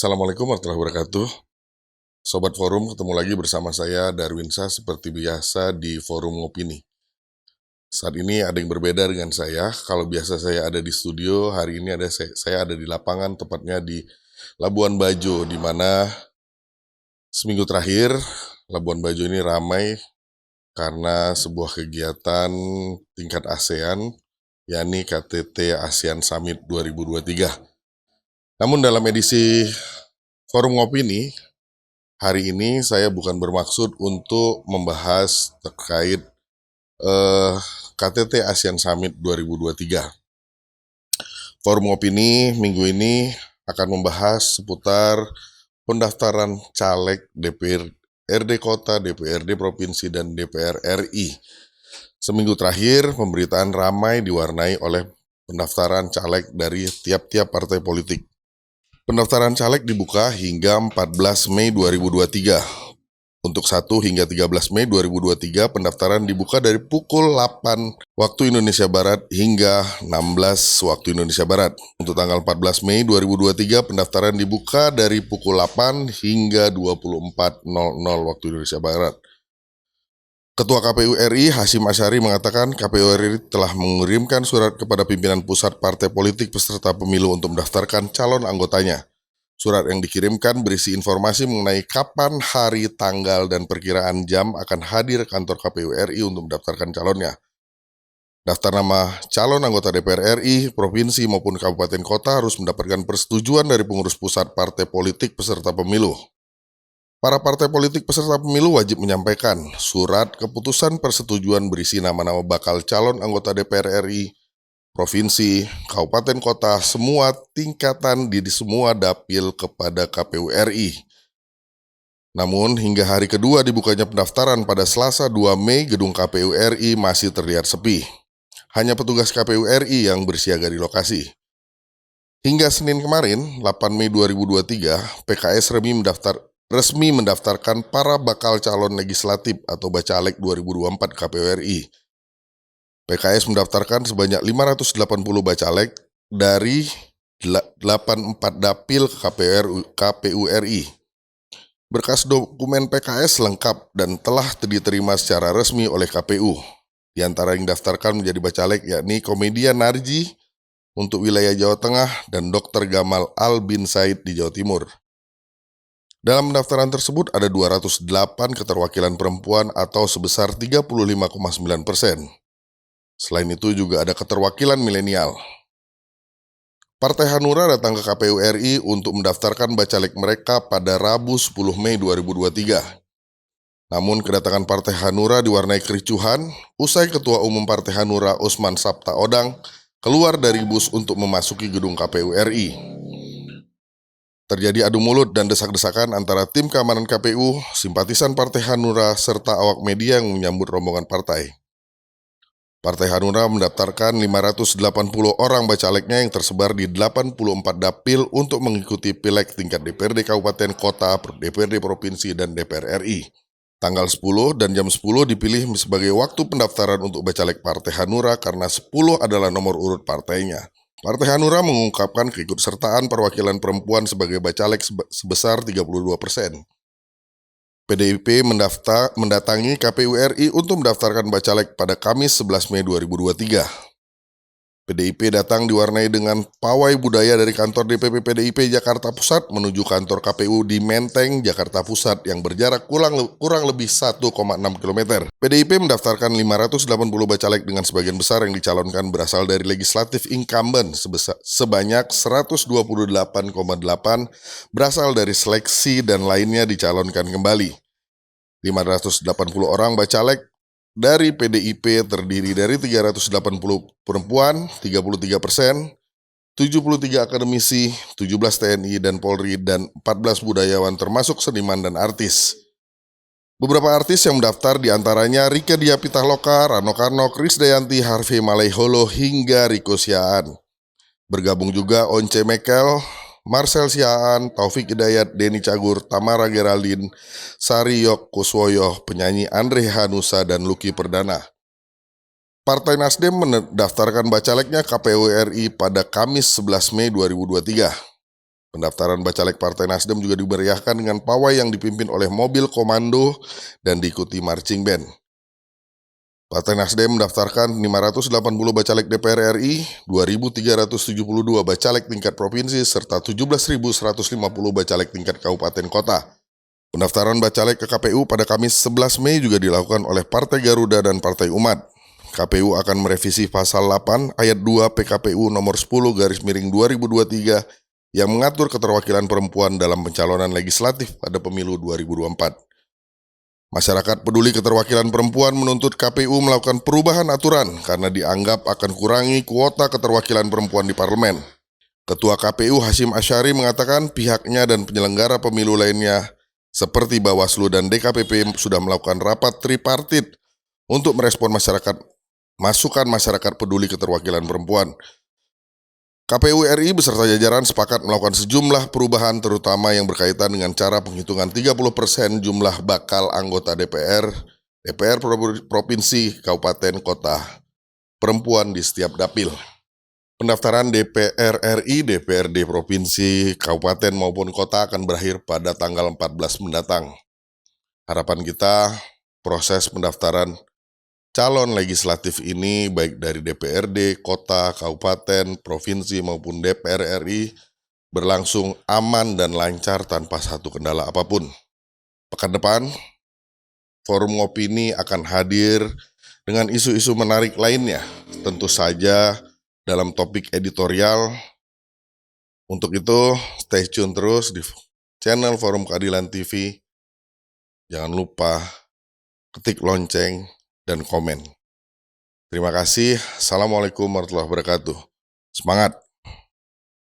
Assalamualaikum warahmatullahi wabarakatuh. Sobat Forum, ketemu lagi bersama saya Darwinsa seperti biasa di Forum Opini. Saat ini ada yang berbeda dengan saya. Kalau biasa saya ada di studio, hari ini saya ada di lapangan, tepatnya di Labuan Bajo, di mana seminggu terakhir Labuan Bajo ini ramai karena sebuah kegiatan tingkat ASEAN, yakni KTT ASEAN Summit 2023. Namun dalam edisi Forum Opini, hari ini saya bukan bermaksud untuk membahas terkait KTT ASEAN Summit 2023. Forum Opini minggu ini akan membahas seputar pendaftaran caleg DPRD Kota, DPRD Provinsi, dan DPR RI. Seminggu terakhir, pemberitaan ramai diwarnai oleh pendaftaran caleg dari tiap-tiap partai politik. Pendaftaran caleg dibuka hingga 14 Mei 2023. Untuk 1 hingga 13 Mei 2023, pendaftaran dibuka dari pukul 8 waktu Indonesia Barat hingga 16 waktu Indonesia Barat. Untuk tanggal 14 Mei 2023, pendaftaran dibuka dari pukul 8 hingga 24.00 waktu Indonesia Barat. Ketua KPU RI Hasyim Asyari mengatakan KPU RI telah mengirimkan surat kepada pimpinan pusat partai politik peserta pemilu untuk mendaftarkan calon anggotanya. Surat yang dikirimkan berisi informasi mengenai kapan, hari, tanggal, dan perkiraan jam akan hadir kantor KPU RI untuk mendaftarkan calonnya. Daftar nama calon anggota DPR RI, provinsi maupun kabupaten kota harus mendapatkan persetujuan dari pengurus pusat partai politik peserta pemilu. Para partai politik peserta pemilu wajib menyampaikan surat keputusan persetujuan berisi nama-nama bakal calon anggota DPR RI, provinsi, kabupaten kota, semua tingkatan di semua dapil kepada KPU RI. Namun hingga hari kedua dibukanya pendaftaran pada Selasa 2 Mei, gedung KPU RI masih terlihat sepi. Hanya petugas KPU RI yang bersiaga di lokasi. Hingga Senin kemarin, 8 Mei 2023, PKS resmi mendaftarkan para bakal calon legislatif atau Bacalek 2024 KPU RI. PKS mendaftarkan sebanyak 580 bacalek dari 84 dapil KPU RI. Berkas dokumen PKS lengkap dan telah diterima secara resmi oleh KPU. Di antara yang didaftarkan menjadi bacalek yakni komedian Narji untuk wilayah Jawa Tengah dan Dr. Gamal Al bin Said di Jawa Timur. Dalam pendaftaran tersebut ada 208 keterwakilan perempuan atau sebesar 35,9%. Selain itu juga ada keterwakilan milenial. Partai Hanura datang ke KPU RI untuk mendaftarkan bacalek mereka pada Rabu 10 Mei 2023. Namun kedatangan Partai Hanura diwarnai kericuhan usai Ketua Umum Partai Hanura Usman Sabtaodang keluar dari bus untuk memasuki gedung KPU RI. Terjadi adu mulut dan desak-desakan antara tim keamanan KPU, simpatisan Partai Hanura, serta awak media yang menyambut rombongan partai. Partai Hanura mendaftarkan 580 orang bacaleknya yang tersebar di 84 dapil untuk mengikuti pileg tingkat DPRD Kabupaten Kota, DPRD Provinsi, dan DPR RI. Tanggal 10 dan jam 10 dipilih sebagai waktu pendaftaran untuk bacalek Partai Hanura karena 10 adalah nomor urut partainya. Partai Hanura mengungkapkan keikutsertaan perwakilan perempuan sebagai bacalek sebesar 32%. PDIP mendatangi KPU RI untuk mendaftarkan bacalek pada Kamis 11 Mei 2023. PDIP datang diwarnai dengan pawai budaya dari kantor DPP PDIP Jakarta Pusat menuju kantor KPU di Menteng, Jakarta Pusat yang berjarak kurang lebih 1,6 km. PDIP mendaftarkan 580 bacalek dengan sebagian besar yang dicalonkan berasal dari legislatif incumbent sebanyak 128,8 berasal dari seleksi dan lainnya dicalonkan kembali. 580 orang bacalek dari PDIP terdiri dari 380 perempuan, 33%, 73 akademisi, 17 TNI dan Polri, dan 14 budayawan termasuk seniman dan artis. Beberapa artis yang mendaftar diantaranya Rieke Diah Pitaloka, Rano Karno, Krisdayanti, Harvey Malaiholo, hingga Rico Siahaan. Bergabung juga Once Mekel, Marcel Siahaan, Taufik Hidayat, Denny Cagur, Tamara Geraldine, Sari Yok Kuswoyo, penyanyi Andre Hanusa, dan Lucky Perdana. Partai Nasdem mendaftarkan bacaleknya KPU RI pada Kamis 11 Mei 2023. Pendaftaran bacalek Partai Nasdem juga dimeriahkan dengan pawai yang dipimpin oleh mobil komando dan diikuti marching band. Partai Nasdem mendaftarkan 580 bacalek DPR RI, 2.372 bacalek tingkat provinsi, serta 17.150 bacalek tingkat kabupaten kota. Pendaftaran bacalek ke KPU pada Kamis 11 Mei juga dilakukan oleh Partai Garuda dan Partai Umat. KPU akan merevisi pasal 8 ayat 2 PKPU nomor 10/2023 yang mengatur keterwakilan perempuan dalam pencalonan legislatif pada pemilu 2024. Masyarakat peduli keterwakilan perempuan menuntut KPU melakukan perubahan aturan karena dianggap akan kurangi kuota keterwakilan perempuan di parlemen. Ketua KPU Hasyim Asyari mengatakan pihaknya dan penyelenggara pemilu lainnya seperti Bawaslu dan DKPP sudah melakukan rapat tripartit untuk merespon masukan masyarakat peduli keterwakilan perempuan. KPU RI beserta jajaran sepakat melakukan sejumlah perubahan terutama yang berkaitan dengan cara penghitungan 30% jumlah bakal anggota DPR Provinsi, Kabupaten, Kota, perempuan di setiap dapil. Pendaftaran DPR RI, DPRD Provinsi, Kabupaten maupun Kota akan berakhir pada tanggal 14 mendatang. Harapan kita, proses pendaftaran calon legislatif ini baik dari DPRD, kota, kabupaten, provinsi maupun DPR RI berlangsung aman dan lancar tanpa satu kendala apapun. Pekan depan, Forum Opini akan hadir dengan isu-isu menarik lainnya, tentu saja dalam topik editorial. Untuk itu, stay tune terus di channel Forum Keadilan TV. Jangan lupa ketik lonceng dan komen. Terima kasih. Assalamualaikum warahmatullahi wabarakatuh. Semangat!